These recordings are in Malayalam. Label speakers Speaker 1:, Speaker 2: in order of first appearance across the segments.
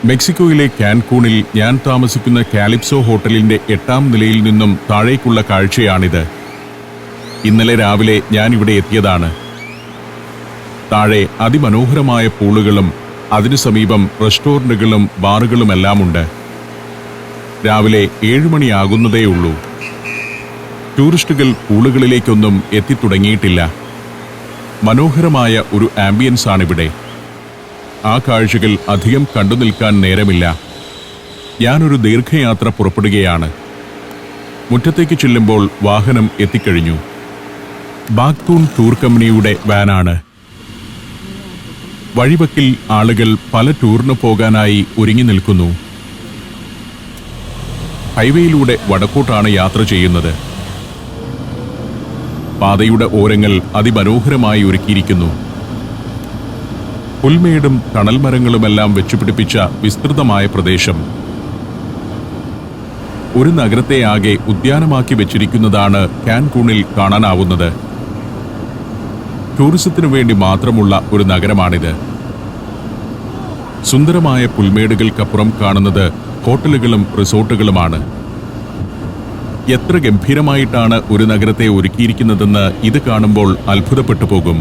Speaker 1: മെക്സിക്കോയിലെ കാൻകൂണിൽ ഞാൻ താമസിക്കുന്ന കാലിപ്സോ ഹോട്ടലിന്റെ 8ാം നിലയിൽ നിന്നും താഴേക്കുള്ള കാഴ്ചയാണിത്. ഇന്നലെ രാവിലെ ഞാൻ ഇവിടെ എത്തിയതാണ്. താഴെ അതിമനോഹരമായ പൂളുകളും അതിനു സമീപം റെസ്റ്റോറന്റുകളും ബാറുകളുമെല്ലാമുണ്ട്. രാവിലെ 7 മണിയാകുന്നതേയുള്ളൂ. ടൂറിസ്റ്റുകൾ പൂളുകളിലേക്കൊന്നും എത്തിത്തുടങ്ങിയിട്ടില്ല. മനോഹരമായ ഒരു ആംബിയൻസ് ആണിവിടെ. ആ കാഴ്ചകൾ അധികം കണ്ടു നിൽക്കാൻ നേരമില്ല. ഞാനൊരു ദീർഘയാത്ര പുറപ്പെടുകയാണ്. മുറ്റത്തേക്ക് ചെല്ലുമ്പോൾ വാഹനം എത്തിക്കഴിഞ്ഞു. ബാക്തൂൺ ടൂർ കമ്പനിയുടെ വാനാണ്. വഴിവക്കിൽ ആളുകൾ പല ടൂറിന് പോകാനായി ഒരുങ്ങി നിൽക്കുന്നു. ഹൈവേയിലൂടെ വടക്കോട്ടാണ് യാത്ര ചെയ്യുന്നത്. പാതയുടെ ഓരങ്ങൾ അതിമനോഹരമായി ഒരുക്കിയിരിക്കുന്നു. പുൽമേടും തണൽമരങ്ങളുമെല്ലാം വെച്ചുപിടിപ്പിച്ച വിസ്തൃതമായ പ്രദേശം. ഒരു നഗരത്തെ ആകെ ഉദ്യാനമാക്കി വെച്ചിരിക്കുന്നതാണ് കാൻകൂണിൽ കാണാനാവുന്നത്. ടൂറിസത്തിനു വേണ്ടി മാത്രമുള്ള ഒരു നഗരമാണിത്. സുന്ദരമായ പുൽമേടുകൾക്കപ്പുറം കാണുന്നത് ഹോട്ടലുകളും റിസോർട്ടുകളുമാണ്. എത്ര ഗംഭീരമായിട്ടാണ് ഒരു നഗരത്തെ ഒരുക്കിയിരിക്കുന്നതെന്ന് ഇത് കാണുമ്പോൾ അത്ഭുതപ്പെട്ടു പോകും.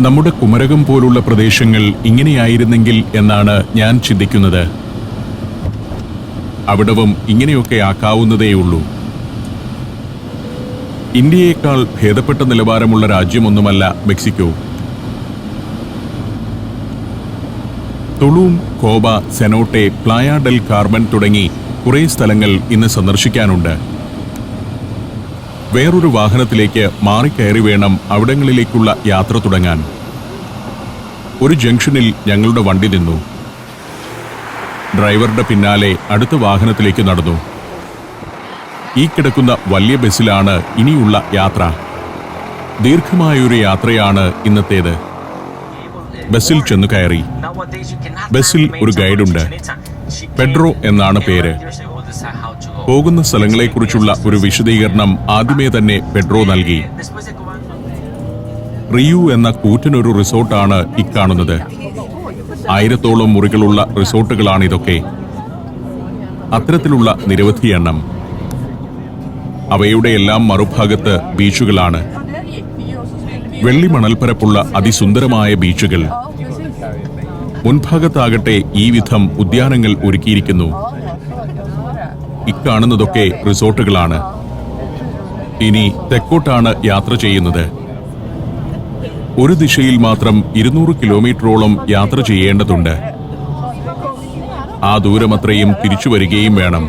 Speaker 1: നമ്മുടെ കുമരകം പോലുള്ള പ്രദേശങ്ങൾ ഇങ്ങനെയായിരുന്നെങ്കിൽ എന്നാണ് ഞാൻ ചിന്തിക്കുന്നത്. അവിടവും ഇങ്ങനെയൊക്കെ ആക്കാവുന്നതേയുള്ളൂ. ഇന്ത്യയേക്കാൾ ഭേദപ്പെട്ട നിലവാരമുള്ള രാജ്യമൊന്നുമല്ല Mexico. തുളൂം, Koba, സെനോട്ടെ, playa del Carmen തുടങ്ങി കുറേ സ്ഥലങ്ങൾ ഇന്ന് സന്ദർശിക്കാനുണ്ട്. വേറൊരു വാഹനത്തിലേക്ക് മാറിക്കയറി വേണം അവിടങ്ങളിലേക്കുള്ള യാത്ര തുടങ്ങാൻ. ഒരു ജംഗ്ഷനിൽ ഞങ്ങളുടെ വണ്ടി നിന്നു. ഡ്രൈവറുടെ പിന്നാലെ അടുത്ത വാഹനത്തിലേക്ക് നടന്നു. ഈ കിടക്കുന്ന വലിയ ബസ്സിലാണ് ഇനിയുള്ള യാത്ര. ദീർഘമായൊരു യാത്രയാണ് ഇന്നത്തേത്. ബസ്സിൽ ചെന്നു കയറി. ബസ്സിൽ ഒരു ഗൈഡുണ്ട്. പെഡ്രോ എന്നാണ് പേര്. പോകുന്ന സ്ഥലങ്ങളെക്കുറിച്ചുള്ള ഒരു വിശദീകരണം ആദ്യമേ തന്നെ പെഡ്രോ നൽകി. റിയു എന്ന കൂറ്റനൊരു റിസോർട്ടാണ് ഇക്കാണുന്നത്. 1000ഓളം മുറികളുള്ള റിസോർട്ടുകളാണിതൊക്കെ. അത്തരത്തിലുള്ള നിരവധി എണ്ണം. അവയുടെയെല്ലാം മറുഭാഗത്ത് ബീച്ചുകളാണ്. വെള്ളി മണൽപ്പരപ്പുള്ള അതിസുന്ദരമായ ബീച്ചുകൾ. മുൻഭാഗത്താകട്ടെ ഈ വിധം ഉദ്യാനങ്ങൾ ഒരുക്കിയിരിക്കുന്നു. ഇക്കാണുന്നതൊക്കെ റിസോർട്ടുകളാണ്. ഇനി തെക്കോട്ടാണ് യാത്ര ചെയ്യുന്നത്. ഒരു ദിശയിൽ മാത്രം 200 കിലോമീറ്ററോളം യാത്ര ചെയ്യേണ്ടതുണ്ട്. ആ ദൂരമത്രയും തിരിച്ചു വരികയും വേണം.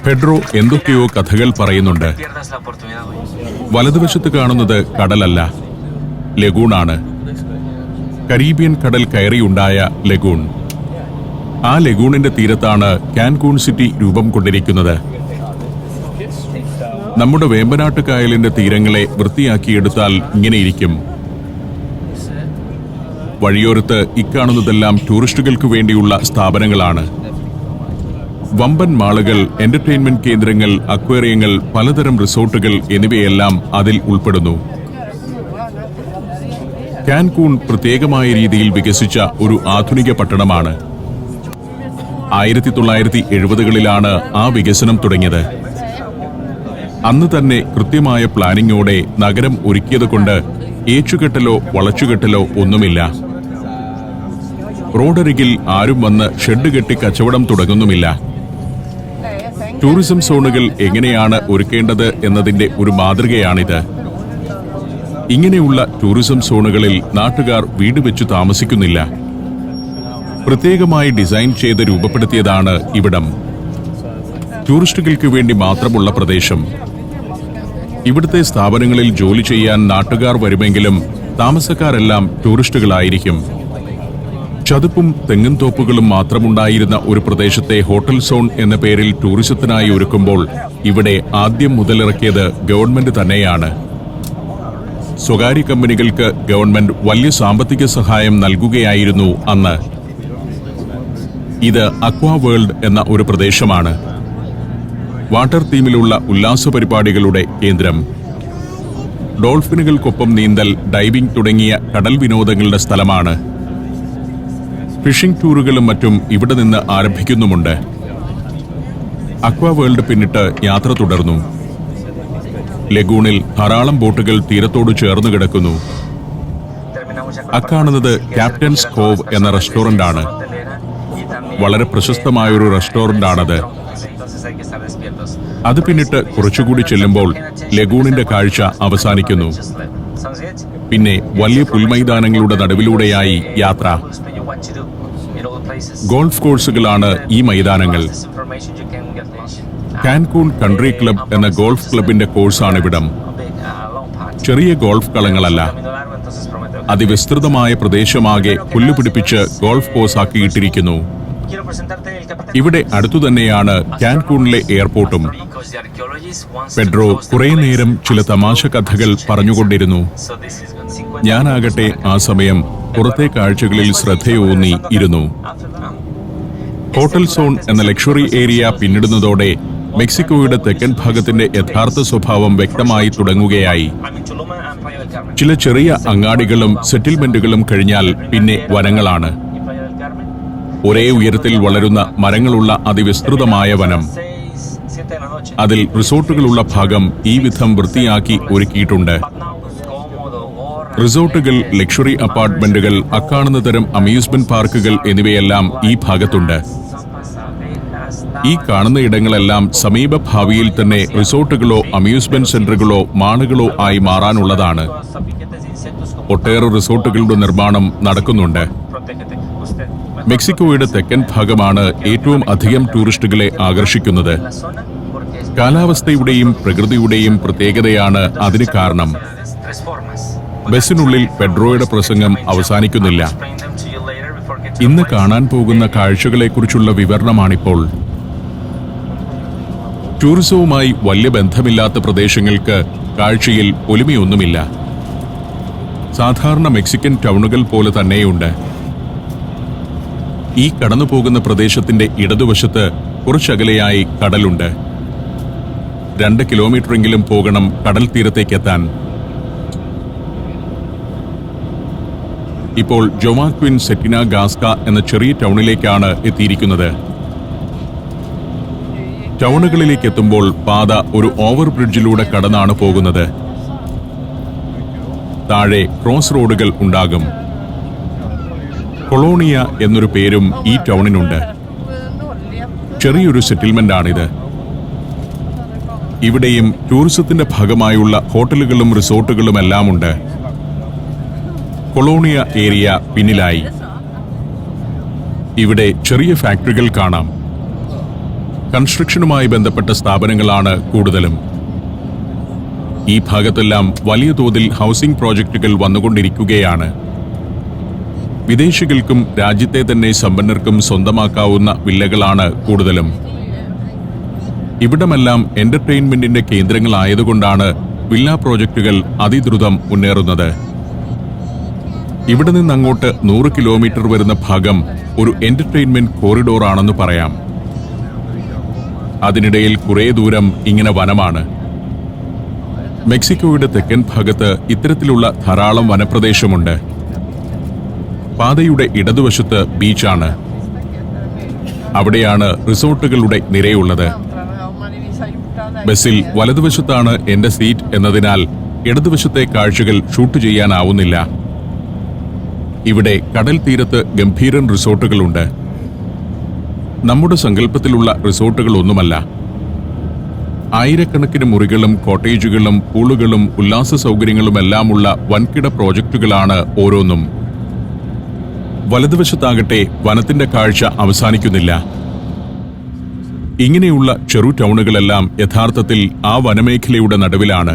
Speaker 1: പെഡ്രോ എന്തൊക്കെയോ കഥകൾ പറയുന്നുണ്ട്. വലതുവശത്ത് കാണുന്നത് കടലല്ല, ലഗൂണാണ്. കരീബിയൻ കടൽ കയറിയുണ്ടായ ലഗൂൺ. ആ ലഗൂണിന്റെ തീരത്താണ് കാൻകൂൺ സിറ്റി രൂപം കൊണ്ടിരിക്കുന്നത്. നമ്മുടെ വേമ്പനാട്ട് കായലിന്റെ തീരങ്ങളെ വൃത്തിയാക്കിയെടുത്താൽ ഇങ്ങനെയിരിക്കും. വഴിയോരത്ത് ഇക്കാണുന്നതെല്ലാം ടൂറിസ്റ്റുകൾക്ക് വേണ്ടിയുള്ള സ്ഥാപനങ്ങളാണ്. വമ്പൻ മാളുകൾ, എന്റർടൈൻമെന്റ് കേന്ദ്രങ്ങൾ, അക്വേറിയങ്ങൾ, പലതരം റിസോർട്ടുകൾ എന്നിവയെല്ലാം അതിൽ ഉൾപ്പെടുന്നു. കാൻകൂൺ പ്രത്യേകമായ രീതിയിൽ വികസിച്ച ഒരു ആധുനിക പട്ടണമാണ്. 1970കളിലാണ് ആ വികസനം തുടങ്ങിയത്. അന്ന് തന്നെ കൃത്യമായ പ്ലാനിങ്ങോടെ നഗരം ഒരുക്കിയതുകൊണ്ട് ഏച്ചുകെട്ടലോ വളച്ചുകെട്ടലോ ഒന്നുമില്ല. റോഡരികിൽ ആരും വന്ന് ഷെഡ് കെട്ടി കച്ചവടം തുടങ്ങുന്നുമില്ല. ടൂറിസം സോണുകൾ എങ്ങനെയാണ് ഒരുക്കേണ്ടത് എന്നതിന്റെ ഒരു മാതൃകയാണിത്. ഇങ്ങനെയുള്ള ടൂറിസം സോണുകളിൽ നാട്ടുകാർ വീട് വെച്ചു താമസിക്കുന്നില്ല. പ്രത്യേകമായി ഡിസൈൻ ചെയ്ത് രൂപപ്പെടുത്തിയതാണ് ഇവിടം. ടൂറിസ്റ്റുകൾക്ക് വേണ്ടി മാത്രമുള്ള പ്രദേശം. ഇവിടുത്തെ സ്ഥാപനങ്ങളിൽ ജോലി ചെയ്യാൻ നാട്ടുകാർ വരുമെങ്കിലും താമസക്കാരെല്ലാം ടൂറിസ്റ്റുകളായിരിക്കും. ചതുപ്പും തെങ്ങും തോപ്പുകളും മാത്രമുണ്ടായിരുന്ന ഒരു പ്രദേശത്തെ ഹോട്ടൽ സോൺ എന്ന പേരിൽ ടൂറിസത്തിനായി ഒരുക്കുമ്പോൾ ഇവിടെ ആദ്യം മുതലിറക്കിയത് ഗവൺമെന്റ് തന്നെയാണ്. സ്വകാര്യ കമ്പനികൾക്ക് ഗവൺമെന്റ് വലിയ സാമ്പത്തിക സഹായം നൽകുകയായിരുന്നു അന്ന്. ഇത് അക്വാ വേൾഡ് എന്ന ഒരു പ്രദേശമാണ്. വാട്ടർ തീമിലുള്ള ഉല്ലാസ പരിപാടികളുടെ കേന്ദ്രം. ഡോൾഫിനുകൾക്കൊപ്പം നീന്തൽ, ഡൈവിംഗ് തുടങ്ങിയ കടൽ വിനോദങ്ങളുടെ സ്ഥലമാണ്. ഫിഷിംഗ് ടൂറുകളും മറ്റും ഇവിടെ നിന്ന് ആരംഭിക്കുന്നുമുണ്ട്. അക്വാ വേൾഡ് പിന്നിട്ട് യാത്ര തുടർന്നു. ലഗൂണിൽ ധാരാളം ബോട്ടുകൾ തീരത്തോട് ചേർന്ന് കിടക്കുന്നു. അക്കാണുന്നത് ക്യാപ്റ്റൻസ് കോവ് എന്ന റെസ്റ്റോറന്റാണ്. വളരെ പ്രശസ്തമായൊരു റെസ്റ്റോറന്റാണത്. അത് പിന്നിട്ട് കുറച്ചുകൂടി ചെല്ലുമ്പോൾ ലഗൂണിന്റെ കാഴ്ച അവസാനിക്കുന്നു. പിന്നെ വലിയ പുൽമൈതാനങ്ങളുടെ നടുവിലൂടെയായി യാത്ര. ഗോൾഫ് കോഴ്സുകളാണ് ഈ മൈതാനങ്ങൾ. കാൻകൂൺ കൺട്രി ക്ലബ് എന്ന ഗോൾഫ് ക്ലബിന്റെ കോഴ്സാണിവിടം. ചെറിയ ഗോൾഫ് കളങ്ങളല്ല, അതിവിസ്തൃതമായ പ്രദേശമാകെ പുല്ലുപിടിപ്പിച്ച് ഗോൾഫ് കോഴ്സാക്കിയിട്ടിരിക്കുന്നു. ഇവിടെ അടുത്തുതന്നെയാണ് കാൻകൂണിലെ എയർപോർട്ടും. പെഡ്രോ കുറെ നേരം ചില തമാശ കഥകൾ പറഞ്ഞുകൊണ്ടിരുന്നു. ഞാനാകട്ടെ ആ സമയം പുറത്തെ കാഴ്ചകളിൽ ശ്രദ്ധയൂന്നി ഇരുന്നു. ഹോട്ടൽ സോൺ എന്ന ലക്ഷറി ഏരിയ പിന്നിടുന്നതോടെ മെക്സിക്കോയുടെ തെക്കൻ ഭാഗത്തിന്റെ യഥാർത്ഥ സ്വഭാവം വ്യക്തമായി തുടങ്ങുകയായി. ചില ചെറിയ അങ്ങാടികളും സെറ്റിൽമെന്റുകളും കഴിഞ്ഞാൽ പിന്നെ വനങ്ങളാണ്. ഒരേ ഉയരത്തിൽ വളരുന്ന മരങ്ങളുള്ള അതിവിസ്തൃതമായ വനം. അതിൽ റിസോർട്ടുകളുള്ള ഭാഗം ഈ വിധം വൃത്തിയാക്കി ഒരുക്കിയിട്ടുണ്ട്. റിസോർട്ടുകൾ, ലക്ഷറി അപ്പാർട്ട്മെന്റുകൾ, അക്കാണുന്ന തരം അമ്യൂസ്മെന്റ് പാർക്കുകൾ എന്നിവയെല്ലാം ഈ ഭാഗത്തുണ്ട്. ഈ കാണുന്ന ഇടങ്ങളെല്ലാം സമീപ ഭാവിയിൽ തന്നെ റിസോർട്ടുകളോ അമ്യൂസ്മെന്റ് സെന്ററുകളോ മാളുകളോ ആയി മാറാനുള്ളതാണ്. ഒട്ടേറെ റിസോർട്ടുകളുടെ നിർമ്മാണം നടക്കുന്നുണ്ട്. മെക്സിക്കോയുടെ തെക്കൻ ഭാഗമാണ് ഏറ്റവും അധികം ടൂറിസ്റ്റുകളെ ആകർഷിക്കുന്നത്. കാലാവസ്ഥയുടെയും പ്രകൃതിയുടെയും പ്രത്യേകതയാണ് അതിന് കാരണം. ബസിനുള്ളിൽ പെഡ്രോയുടെ പ്രസംഗം അവസാനിക്കുന്നില്ല. ഇന്ന് കാണാൻ പോകുന്ന കാഴ്ചകളെക്കുറിച്ചുള്ള വിവരണമാണിപ്പോൾ. ടൂറിസവുമായി വലിയ ബന്ധമില്ലാത്ത പ്രദേശങ്ങൾക്ക് കാഴ്ചയിൽ ഒലിമയൊന്നുമില്ല. സാധാരണ മെക്സിക്കൻ ടൗണുകൾ പോലെ തന്നെയുണ്ട്. ഈ കടന്നുപോകുന്ന പ്രദേശത്തിന്റെ ഇടതുവശത്ത് കുറച്ചകലെയായി കടലുണ്ട്. 2 കിലോമീറ്ററെങ്കിലും പോകണം കടൽ തീരത്തേക്കെത്താൻ. ഇപ്പോൾ ജൊമാക്വിൻ സെറ്റിന ഗാസ്ക എന്ന ചെറിയ ടൗണിലേക്കാണ് എത്തിയിരിക്കുന്നത്. ടൗണുകളിലേക്ക് എത്തുമ്പോൾ പാത ഒരു ഓവർ ബ്രിഡ്ജിലൂടെ കടന്നാണ് പോകുന്നത്. താഴെ ക്രോസ് റോഡുകൾ ഉണ്ടാകും. കൊളോണിയ എന്നൊരു പേരും ഈ ടൗണിനുണ്ട്. ചെറിയൊരു സെറ്റിൽമെന്റാണിത്. ഇവിടെയും ടൂറിസത്തിന്റെ ഭാഗമായുള്ള ഹോട്ടലുകളും റിസോർട്ടുകളും എല്ലാം ഉണ്ട്. കൊളോണിയ ഏരിയ പിന്നിലായി. ഇവിടെ ചെറിയ ഫാക്ടറികൾ കാണാം. കൺസ്ട്രക്ഷനുമായി ബന്ധപ്പെട്ട സ്ഥാപനങ്ങളാണ് കൂടുതലും. ഈ ഭാഗത്തെല്ലാം വലിയ തോതിൽ ഹൗസിംഗ് പ്രോജക്റ്റുകൾ വന്നുകൊണ്ടിരിക്കുകയാണ്. വിദേശികൾക്കും രാജ്യത്തെ തന്നെ സമ്പന്നർക്കും സ്വന്തമാക്കാവുന്ന വില്ലകളാണ് കൂടുതലും. ഇവിടമെല്ലാം എന്റർടൈൻമെന്റിന്റെ കേന്ദ്രങ്ങളായതുകൊണ്ടാണ് വില്ല പ്രോജക്റ്റുകൾ അതിദ്രുതം മുന്നേറുന്നത്. ഇവിടെ നിന്നങ്ങോട്ട് 100 കിലോമീറ്റർ വരുന്ന ഭാഗം ഒരു എന്റർടൈൻമെന്റ് കോറിഡോർ ആണെന്ന് പറയാം. അതിനിടയിൽ കുറേ ദൂരം ഇങ്ങനെ വനമാണ്. മെക്സിക്കോയുടെ തെക്കൻ ഭാഗത്ത് ഇത്തരത്തിലുള്ള ധാരാളം വനപ്രദേശമുണ്ട്. പാതയുടെ ഇടതുവശത്ത് ബീച്ചാണ്. അവിടെയാണ് റിസോർട്ടുകളുടെ നിരയുള്ളത്. ബസിൽ വലതുവശത്താണ് എന്റെ സീറ്റ് എന്നതിനാൽ ഇടതുവശത്തെ കാഴ്ചകൾ ഷൂട്ട് ചെയ്യാനാവുന്നില്ല. ഇവിടെ കടൽ തീരത്ത് ഗംഭീരൻ റിസോർട്ടുകളുണ്ട്. നമ്മുടെ സങ്കല്പത്തിലുള്ള റിസോർട്ടുകളൊന്നുമല്ല. ആയിരക്കണക്കിന് മുറികളും കോട്ടേജുകളും പൂളുകളും ഉല്ലാസ സൗകര്യങ്ങളുമെല്ലാമുള്ള വൻകിട പ്രോജക്റ്റുകളാണ് ഓരോന്നും. വലതുവശത്താകട്ടെ വനത്തിന്റെ കാഴ്ച അവസാനിക്കുന്നില്ല. ഇങ്ങനെയുള്ള ചെറു ടൗണുകളെല്ലാം യഥാർത്ഥത്തിൽ ആ വനമേഖലയുടെ നടുവിലാണ്.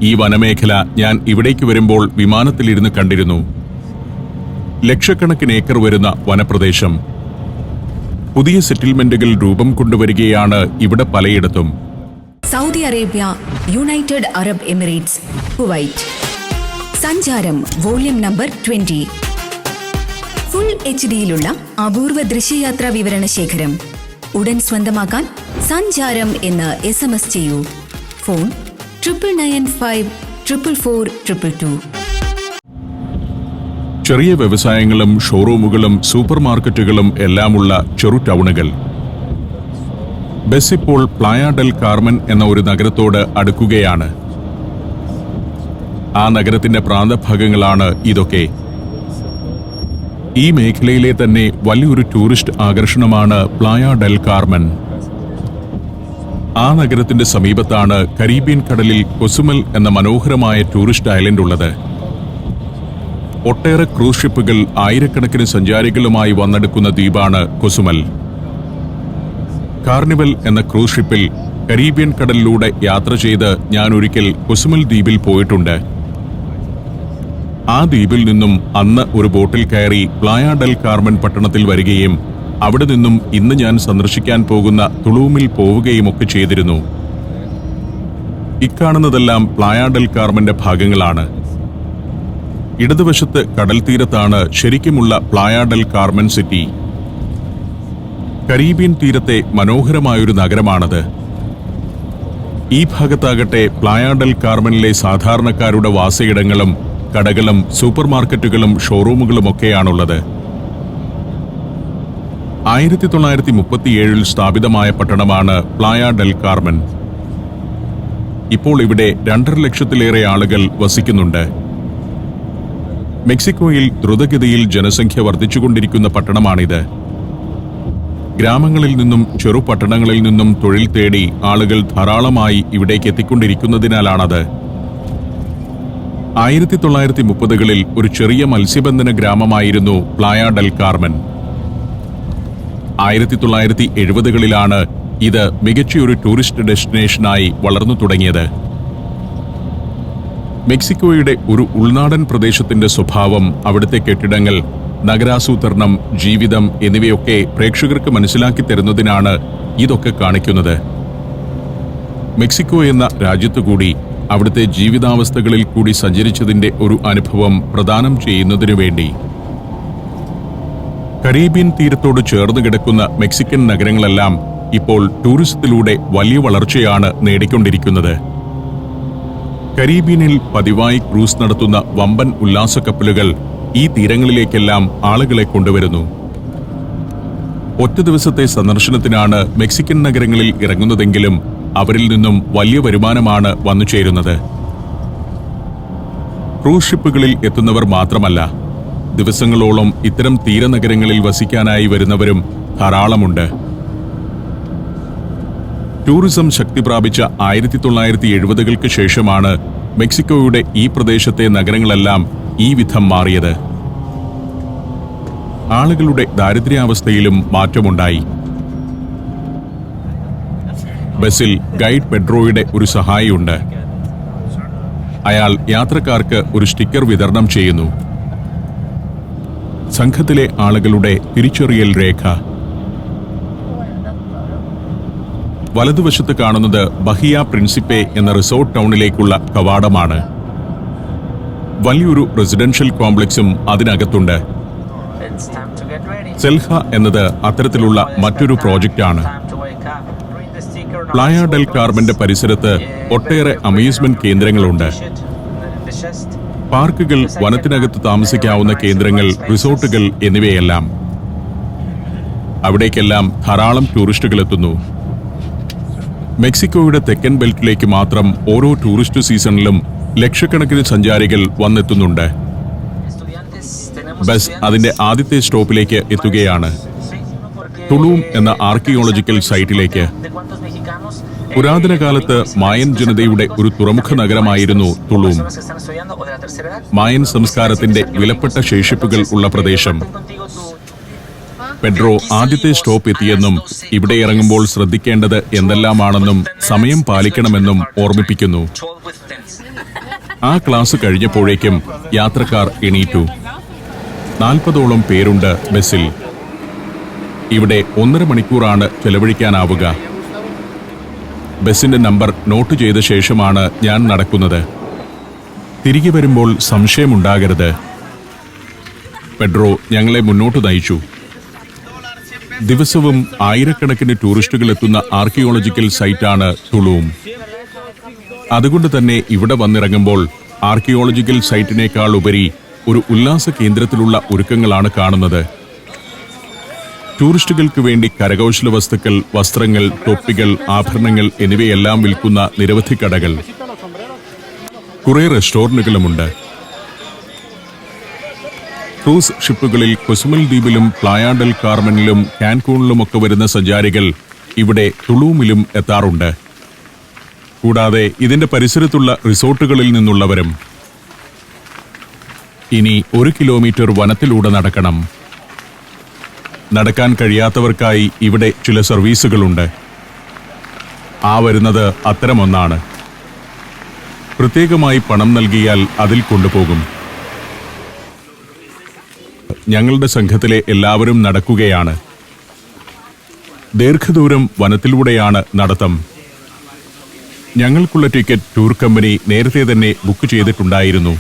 Speaker 1: ഈ വനമേഖല ഞാൻ ഇവിടേക്ക് വരുമ്പോൾ വിമാനത്തിലിരുന്ന് കണ്ടിരുന്നു. ലക്ഷക്കണക്കിന് ഏക്കർ വരുന്ന വനപ്രദേശം. പുതിയ സെറ്റിൽമെന്റുകൾ രൂപം കൊണ്ടുവരികയാണ് ഇവിടെ പലയിടത്തും.
Speaker 2: Saudi Arabia, United Arab Emirates, Kuwait. സഞ്ചാരം വോള്യം നമ്പർ 20. ഫുൾ HD-യിലുള്ള അപൂർവ ദൃശ്യയാത്രാ വിവരണ ശേഖരം ഉടൻ സ്വന്തമാക്കാൻ സഞ്ചാരം എന്ന് SMS ചെയ്യൂ. ഫോൺ 9995444222.
Speaker 1: ചെറിയ വ്യവസായങ്ങളും ഷോറൂമുകളും സൂപ്പർ മാർക്കറ്റുകളും എല്ലാമുള്ള ചെറു ടൗണുകൾ. ബസ് ഇപ്പോൾ പ്ലായ ഡെൽ കാർമൻ എന്ന ഒരു നഗരത്തോട് അടുക്കുകയാണ്. ആ നഗരത്തിന്റെ പ്രാന്തഭാഗങ്ങളാണ് ഇതൊക്കെ. ഈ മേഖലയിലെ തന്നെ വലിയൊരു ടൂറിസ്റ്റ് ആകർഷണമാണ് പ്ലായ ഡെൽ കാർമൻ. ആ നഗരത്തിന്റെ സമീപത്താണ് കരീബിയൻ കടലിൽ കൊസുമൽ എന്ന മനോഹരമായ ടൂറിസ്റ്റ് ഐലൻഡ് ഉള്ളത്. ഒട്ടേറെ ക്രൂസ് ഷിപ്പുകൾ ആയിരക്കണക്കിന് സഞ്ചാരികളുമായി വന്നെടുക്കുന്ന ദ്വീപാണ് കൊസുമൽ. കാർണിവൽ എന്ന ക്രൂസ് ഷിപ്പിൽ കരീബിയൻ കടലിലൂടെ യാത്ര ചെയ്ത് ഞാൻ ഒരിക്കൽ കൊസുമൽ ദ്വീപിൽ പോയിട്ടുണ്ട്. ആ ദ്വീപിൽ നിന്നും അന്ന് ഒരു ബോട്ടിൽ കയറി പ്ലായ ഡെൽ കാർമൻ പട്ടണത്തിൽ വരികയും അവിടെ നിന്നും ഇന്ന് ഞാൻ സന്ദർശിക്കാൻ പോകുന്ന തുളൂമിൽ പോവുകയുമൊക്കെ ചെയ്തിരുന്നു. ഇക്കാണുന്നതെല്ലാം പ്ലായ ഡെൽ കാർമന്റെ ഭാഗങ്ങളാണ്. ഇടതുവശത്ത് കടൽ തീരത്താണ് ശരിക്കുമുള്ള playa del Carmen city. Caribbean തീരത്തെ മനോഹരമായൊരു നഗരമാണത്. ഈ ഭാഗത്താകട്ടെ പ്ലായ ഡെൽ കാർമനിലെ സാധാരണക്കാരുടെ വാസയിടങ്ങളും കടകളും സൂപ്പർ മാർക്കറ്റുകളും ഷോറൂമുകളുമൊക്കെയാണുള്ളത്. 1937 സ്ഥാപിതമായ പട്ടണമാണ് പ്ലായ ഡെൽ കാർമൻ. ഇപ്പോൾ ഇവിടെ 2.5 ലക്ഷത്തിലേറെ ആളുകൾ വസിക്കുന്നുണ്ട്. മെക്സിക്കോയിൽ ദ്രുതഗതിയിൽ ജനസംഖ്യ വർദ്ധിച്ചുകൊണ്ടിരിക്കുന്ന പട്ടണമാണിത്. ഗ്രാമങ്ങളിൽ നിന്നും ചെറുപട്ടണങ്ങളിൽ നിന്നും തൊഴിൽ തേടി ആളുകൾ ധാരാളമായി ഇവിടേക്ക് എത്തിക്കൊണ്ടിരിക്കുന്നതിനാലാണത്. 1930കളിൽ ഒരു ചെറിയ മത്സ്യബന്ധന ഗ്രാമമായിരുന്നു പ്ലായ ഡെൽ കാർമൻ. 1970കളിലാണ് ഇത് മികച്ചൊരു ടൂറിസ്റ്റ് ഡെസ്റ്റിനേഷനായി വളർന്നു തുടങ്ങിയത്. മെക്സിക്കോയുടെ ഒരു ഉൾനാടൻ പ്രദേശത്തിന്റെ സ്വഭാവം, അവിടുത്തെ കെട്ടിടങ്ങൾ, നഗരാസൂത്രണം, ജീവിതം എന്നിവയൊക്കെ പ്രേക്ഷകർക്ക് മനസ്സിലാക്കി തരുന്നതിനാണ് ഇതൊക്കെ കാണിക്കുന്നത്. മെക്സിക്കോ എന്ന രാജ്യത്തുകൂടി അവിടുത്തെ ജീവിതാവസ്ഥകളിൽ കൂടി സഞ്ചരിച്ചതിന്റെ ഒരു അനുഭവം പ്രദാനം ചെയ്യുന്നതിനു വേണ്ടി. കരീബിയൻ തീരത്തോട് ചേർന്ന് കിടക്കുന്ന മെക്സിക്കൻ നഗരങ്ങളെല്ലാം ഇപ്പോൾ ടൂറിസത്തിലൂടെ വലിയ വളർച്ചയാണ് നേടിക്കൊണ്ടിരിക്കുന്നത്. കരീബിയനിൽ പതിവായി ക്രൂസ് നടത്തുന്ന വമ്പൻ ഉല്ലാസക്കപ്പലുകൾ ഈ തീരങ്ങളിലേക്കെല്ലാം ആളുകളെ കൊണ്ടുവരുന്നു. ഒറ്റ ദിവസത്തെ സന്ദർശനത്തിനാണ് മെക്സിക്കൻ നഗരങ്ങളിൽ ഇറങ്ങുന്നതെങ്കിലും അവരിൽ നിന്നും വലിയ വരുമാനമാണ് വന്നു ചേരുന്നത്. ക്രൂസ് ഷിപ്പുകളിൽ എത്തുന്നവർ മാത്രമല്ല, ദിവസങ്ങളോളം ഇത്തരം തീരനഗരങ്ങളിൽ വസിക്കാനായി വരുന്നവരും ധാരാളമുണ്ട്. ടൂറിസം ശക്തി പ്രാപിച്ച 1970കൾക്ക് ശേഷമാണ് മെക്സിക്കോയുടെ ഈ പ്രദേശത്തെ നഗരങ്ങളെല്ലാം ഈ വിധം മാറിയത്. ആളുകളുടെ ദാരിദ്ര്യാവസ്ഥയിലും മാറ്റമുണ്ടായി. ബസിൽ ഗൈഡ് പെഡ്രോയുടെ ഒരു സഹായിയുണ്ട്. അയാൾ യാത്രക്കാർക്ക് ഒരു സ്റ്റിക്കർ വിതരണം ചെയ്യുന്നു. സംഘത്തിലെ ആളുകളുടെ തിരിച്ചറിയൽ രേഖ. വലതുവശത്ത് കാണുന്നത് ബഹിയ പ്രിൻസിപ്പെ എന്ന റിസോർട്ട് ടൗണിലേക്കുള്ള കവാടമാണ്. വലിയൊരു റെസിഡൻഷ്യൽ കോംപ്ലക്സും അതിനകത്തുണ്ട്. സെൽഹ എന്നത് അത്തരത്തിലുള്ള മറ്റൊരു പ്രോജക്റ്റാണ്. പ്ലായ ഡെൽ കാർമന്റെ പരിസരത്ത് ഒട്ടേറെ അമ്യൂസ്മെന്റ് കേന്ദ്രങ്ങളുണ്ട്. പാർക്കുകൾ, വനത്തിനകത്ത് താമസിക്കാവുന്ന കേന്ദ്രങ്ങൾ, റിസോർട്ടുകൾ എന്നിവയെല്ലാം. അവിടേക്കെല്ലാം ധാരാളം ടൂറിസ്റ്റുകൾ എത്തുന്നു. മെക്സിക്കോയുടെ തെക്കൻ ബെൽറ്റിലേക്ക് മാത്രം ഓരോ ടൂറിസ്റ്റ് സീസണിലും ലക്ഷക്കണക്കിന് സഞ്ചാരികൾ വന്നെത്തുന്നുണ്ട്. ബസ് അതിന്റെ ആദ്യത്തെ സ്റ്റോപ്പിലേക്ക് എത്തുകയാണ്, തുളൂം എന്ന ആർക്കിയോളജിക്കൽ സൈറ്റിലേക്ക്. പുരാതന കാലത്ത് മായൻ ജനതയുടെ ഒരു തുറമുഖ നഗരമായിരുന്നു തുളൂം. മായൻ സംസ്കാരത്തിന്റെ വിലപ്പെട്ട ശേഷിപ്പുകൾ ഉള്ള പ്രദേശം. പെഡ്രോ ആദ്യത്തെ സ്റ്റോപ്പ് എത്തിയെന്നും ഇവിടെ ഇറങ്ങുമ്പോൾ ശ്രദ്ധിക്കേണ്ടത് എന്തെല്ലാമാണെന്നും സമയം പാലിക്കണമെന്നും ഓർമ്മിപ്പിക്കുന്നു. ആ ക്ലാസ് കഴിഞ്ഞപ്പോഴേക്കും യാത്രക്കാർ എണീറ്റു. 40ഓളം പേരുണ്ട് ബസ്സിൽ. ഇവിടെ 1.5 മണിക്കൂറാണ് ചെലവഴിക്കാനാവുക. ബസിന്റെ നമ്പർ നോട്ട് ചെയ്ത ശേഷമാണ് ഞാൻ നടക്കുന്നത്. തിരികെ വരുമ്പോൾ സംശയമുണ്ടാകരുത്. പെഡ്രോ ഞങ്ങളെ മുന്നോട്ട് നയിച്ചു. ദിവസവും ആയിരക്കണക്കിന് ടൂറിസ്റ്റുകൾ എത്തുന്ന ആർക്കിയോളജിക്കൽ സൈറ്റാണ് തുളൂം. അതുകൊണ്ട് തന്നെ ഇവിടെ വന്നിറങ്ങുമ്പോൾ ആർക്കിയോളജിക്കൽ സൈറ്റിനേക്കാൾ ഉപരി ഒരു ഉല്ലാസ കേന്ദ്രത്തിലുള്ള ഒരുക്കങ്ങളാണ് കാണുന്നത്. ടൂറിസ്റ്റുകൾക്ക് വേണ്ടി കരകൗശല വസ്തുക്കൾ, വസ്ത്രങ്ങൾ, തൊപ്പികൾ, ആഭരണങ്ങൾ എന്നിവയെല്ലാം വിൽക്കുന്ന നിരവധി കടകൾ, കുറെ റെസ്റ്റോറന്റുകളുമുണ്ട്. ക്രൂസ് ഷിപ്പുകളിൽ കൊസുമൽ ദ്വീപിലും പ്ലായ ഡെൽ കാർമനിലും കാൻകൂണിലുമൊക്കെ വരുന്ന സഞ്ചാരികൾ ഇവിടെ തുളൂമിലും എത്താറുണ്ട്. കൂടാതെ ഇതിന്റെ പരിസരത്തുള്ള റിസോർട്ടുകളിൽ നിന്നുള്ളവരും. ഇനി 1 കിലോമീറ്റർ വനത്തിലൂടെ നടക്കണം. നടക്കാൻ കഴിയാത്തവർക്കായി ഇവിടെ ചില സർവീസുകളുണ്ട്. വരുന്നത് അത്തരമൊന്നാണ്. പ്രത്യേകമായി പണം നൽകിയാൽ അതിൽ കൊണ്ടുപോകും. ഞങ്ങളുടെ സംഘത്തിലെ എല്ലാവരും നടക്കുകയാണ്. ദീർഘദൂരം വനത്തിലൂടെയാണ് നടത്തം. ഞങ്ങൾക്കുള്ള ടിക്കറ്റ് ടൂർ കമ്പനി നേരത്തെ തന്നെ ബുക്ക് ചെയ്തിട്ടുണ്ടായിരുന്നു.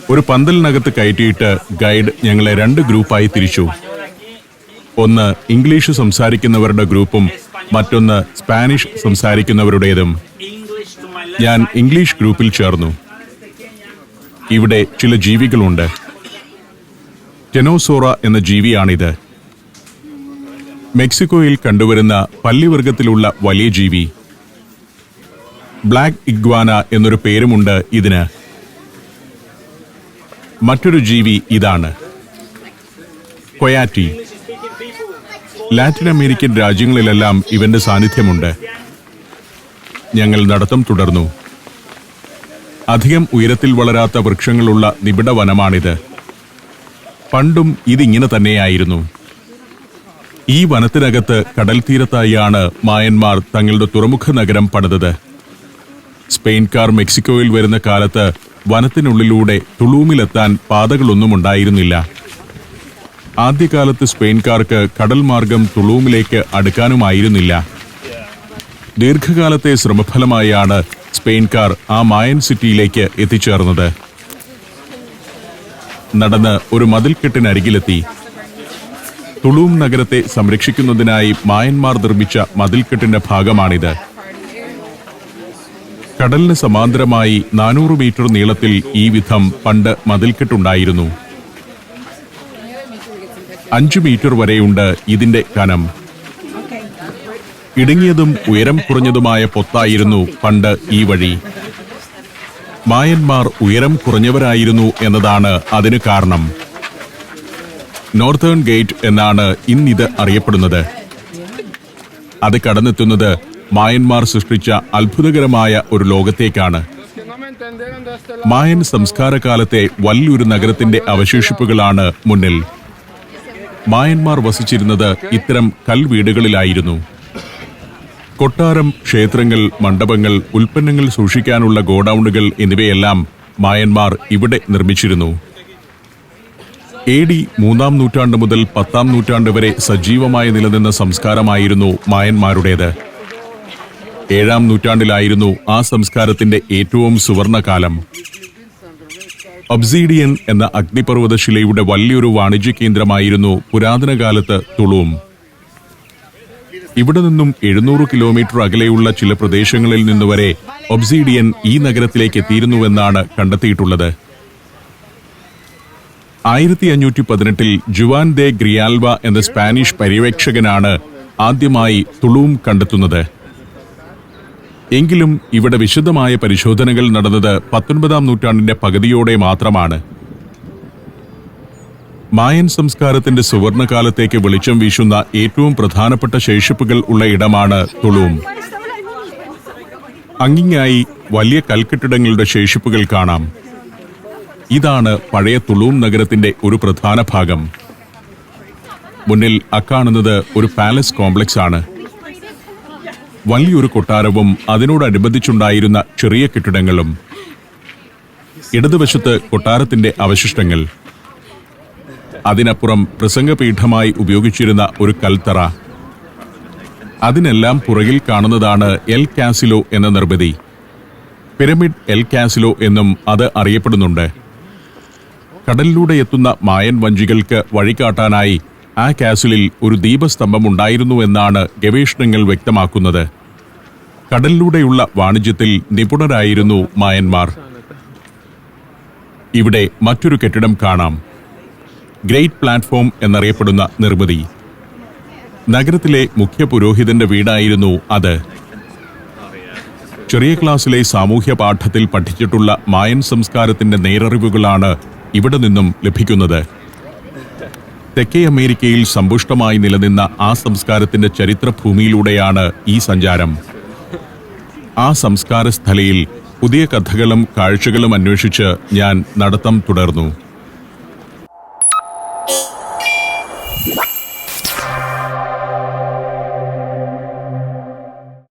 Speaker 1: ഒരു പന്തലിനകത്ത് കയറ്റിയിട്ട് ഗൈഡ് ഞങ്ങളെ 2 ഗ്രൂപ്പായി തിരിച്ചു. ഒന്ന് ഇംഗ്ലീഷ് സംസാരിക്കുന്നവരുടെ ഗ്രൂപ്പും മറ്റൊന്ന് സ്പാനിഷ് സംസാരിക്കുന്നവരുടേതും. ഞാൻ ഇംഗ്ലീഷ് ഗ്രൂപ്പിൽ ചേർന്നു. ഇവിടെ ചില ജീവികളുണ്ട്. ടെനോസോറ എന്ന ജീവിയാണിത്. മെക്സിക്കോയിൽ കണ്ടുവരുന്ന പല്ലിവർഗത്തിലുള്ള വലിയ ജീവി. ബ്ലാക്ക് ഇഗ്വാന എന്നൊരു പേരുമുണ്ട് ഇതിന്. മറ്റൊരു ജീവി ഇതാണ്, കൊയാറ്റി. ലാറ്റിൻ അമേരിക്കൻ രാജ്യങ്ങളിലെല്ലാം ഇവന്റെ സാന്നിധ്യമുണ്ട്. ഞങ്ങൾ നടത്തം തുടർന്നു. അധികം ഉയരത്തിൽ വളരാത്ത വൃക്ഷങ്ങളുള്ള നിബിഡ വനമാണിത്. പണ്ടും ഇതിങ്ങനെ തന്നെയായിരുന്നു. ഈ വനത്തിനകത്ത് കടൽ തീരത്തായാണ് മായന്മാർ തങ്ങളുടെ തുറമുഖ നഗരം പണിതത്. സ്പെയിൻകാർ മെക്സിക്കോയിൽ വരുന്ന കാലത്ത് വനത്തിനുള്ളിലൂടെ തുളൂമിലെത്താൻ പാതകളൊന്നും ഉണ്ടായിരുന്നില്ല. ആദ്യകാലത്ത് സ്പെയിൻകാർക്ക് കടൽ മാർഗം തുളൂമിലേക്ക് അടുക്കാനുമായിരുന്നില്ല. ദീർഘകാലത്തെ ശ്രമഫലമായാണ് സ്പെയിൻകാർ ആ മായൻ സിറ്റിയിലേക്ക് എത്തിച്ചേർന്നത്. നടന്ന് ഒരു മതിൽക്കെട്ടിനരികിലെത്തി. തുളൂം നഗരത്തെ സംരക്ഷിക്കുന്നതിനായി മായന്മാർ നിർമ്മിച്ച മതിൽക്കെട്ടിന്റെ ഭാഗമാണിത്. കടലിന് സമാന്തരമായി 400 മീറ്റർ നീളത്തിൽ ഈ വിധം പണ്ട് മതിൽക്കെട്ടുണ്ടായിരുന്നു. 5 മീറ്റർ വരെയുണ്ട് ഇതിന്റെ കനം. ഇടുങ്ങിയതും ഉയരം കുറഞ്ഞതുമായ പൊത്തായിരുന്നു പണ്ട് ഈ വഴി. മായന്മാർ ഉയരം കുറഞ്ഞവരായിരുന്നു എന്നതാണ് അതിന് കാരണം. നോർത്തേൺ ഗേറ്റ് എന്നാണ് ഇന്നിത് അറിയപ്പെടുന്നത്. അത് കടന്നെത്തുന്നത് മായന്മാർ സൃഷ്ടിച്ച അത്ഭുതകരമായ ഒരു ലോകത്തേക്കാണ്. മായൻ സംസ്കാരകാലത്തെ വലിയൊരു നഗരത്തിന്റെ അവശേഷിപ്പുകളാണ് മുന്നിൽ. മായന്മാർ വസിച്ചിരുന്നത് ഇത്തരം കൽവീടുകളിലായിരുന്നു. കൊട്ടാരം, ക്ഷേത്രങ്ങൾ, മണ്ഡപങ്ങൾ, ഉൽപ്പന്നങ്ങൾ സൂക്ഷിക്കാനുള്ള ഗോഡൌണുകൾ എന്നിവയെല്ലാം മായന്മാർ ഇവിടെ നിർമ്മിച്ചിരുന്നു. AD 3-ാം നൂറ്റാണ്ട് മുതൽ 10-ാം നൂറ്റാണ്ട് വരെ സജീവമായി നിലനിന്ന സംസ്കാരമായിരുന്നു മായന്മാരുടേത്. 7-ാം നൂറ്റാണ്ടിലായിരുന്നു ആ സംസ്കാരത്തിന്റെ ഏറ്റവും സുവർണകാലം. ഒബ്സീഡിയൻ എന്ന അഗ്നിപർവ്വതശിലയുടെ വലിയൊരു വാണിജ്യ കേന്ദ്രമായിരുന്നു പുരാതന കാലത്ത് തുളൂം. ഇവിടെ നിന്നും 700 കിലോമീറ്റർ അകലെയുള്ള ചില പ്രദേശങ്ങളിൽ നിന്നുവരെ ഒബ്സീഡിയൻ ഈ നഗരത്തിലേക്ക് എത്തിയിരുന്നുവെന്നാണ് കണ്ടെത്തിയിട്ടുള്ളത്. 1518-ൽ ജുവാൻ ദെ ഗ്രിയാൽവ എന്ന സ്പാനിഷ് പര്യവേക്ഷകനാണ് ആദ്യമായി തുളൂം കണ്ടെത്തുന്നത്. എങ്കിലും ഇവിടെ വിശദമായ പരിശോധനകൾ നടന്നത് 19-ാം നൂറ്റാണ്ടിന്റെ പകുതിയോടെ മാത്രമാണ്. മായൻ സംസ്കാരത്തിന്റെ സുവർണകാലത്തേക്ക് വെളിച്ചം വീശുന്ന ഏറ്റവും പ്രധാനപ്പെട്ട ശേഷിപ്പുകൾ ഉള്ള ഇടമാണ് തുളൂം. അങ്ങിങ്ങായി വലിയ കൽക്കെട്ടിടങ്ങളുടെ ശേഷിപ്പുകൾ കാണാം. ഇതാണ് പഴയ തുളൂം നഗരത്തിന്റെ ഒരു പ്രധാന ഭാഗം. മുന്നിൽ അക്കാണുന്നത് ഒരു പാലസ് കോംപ്ലക്സ് ആണ്. വലിയൊരു കൊട്ടാരവും അതിനോടനുബന്ധിച്ചുണ്ടായിരുന്ന ചെറിയ കെട്ടിടങ്ങളും. ഇടതുവശത്ത് കൊട്ടാരത്തിന്റെ അവശിഷ്ടങ്ങൾ. അതിനപ്പുറം പ്രസംഗപീഠമായി ഉപയോഗിച്ചിരുന്ന ഒരു കൽത്തറ. അതിനെല്ലാം പുറകിൽ കാണുന്നതാണ് എൽ കാസിലോ എന്ന നിർമ്മിതി. പിരമിഡ് എൽ കാസിലോ എന്നും അത് അറിയപ്പെടുന്നുണ്ട്. കടലിലൂടെ എത്തുന്ന മായൻ വഞ്ചികൾക്ക് വഴികാട്ടാനായി ആ കാസിലിൽ ഒരു ദീപസ്തംഭം ഉണ്ടായിരുന്നുവെന്നാണ് ഗവേഷണങ്ങൾ വ്യക്തമാക്കുന്നത്. കടലിലൂടെയുള്ള വാണിജ്യത്തിൽ നിപുണരായിരുന്നു മായന്മാർ. ഇവിടെ മറ്റൊരു കെട്ടിടം കാണാം. ഗ്രേറ്റ് പ്ലാറ്റ്ഫോം എന്നറിയപ്പെടുന്ന നിർമ്മിതി. നഗരത്തിലെ മുഖ്യ പുരോഹിതന്റെ വീടായിരുന്നു അത്. ചെറിയ ക്ലാസ്സിലെ സാമൂഹ്യ പാഠത്തിൽ പഠിച്ചിട്ടുള്ള മായൻ സംസ്കാരത്തിന്റെ നേരറിവുകളാണ് ഇവിടെ നിന്നും ലഭിക്കുന്നത്. തെക്കേ അമേരിക്കയിൽ സമ്പുഷ്ടമായി നിലനിന്ന ആ സംസ്കാരത്തിന്റെ ചരിത്രഭൂമിയിലൂടെയാണ് ഈ സഞ്ചാരം. ആ സംസ്കാര സ്ഥലയിൽ പുതിയ കഥകളും കാഴ്ചകളും അന്വേഷിച്ച് ഞാൻ നടത്തം തുടർന്നു.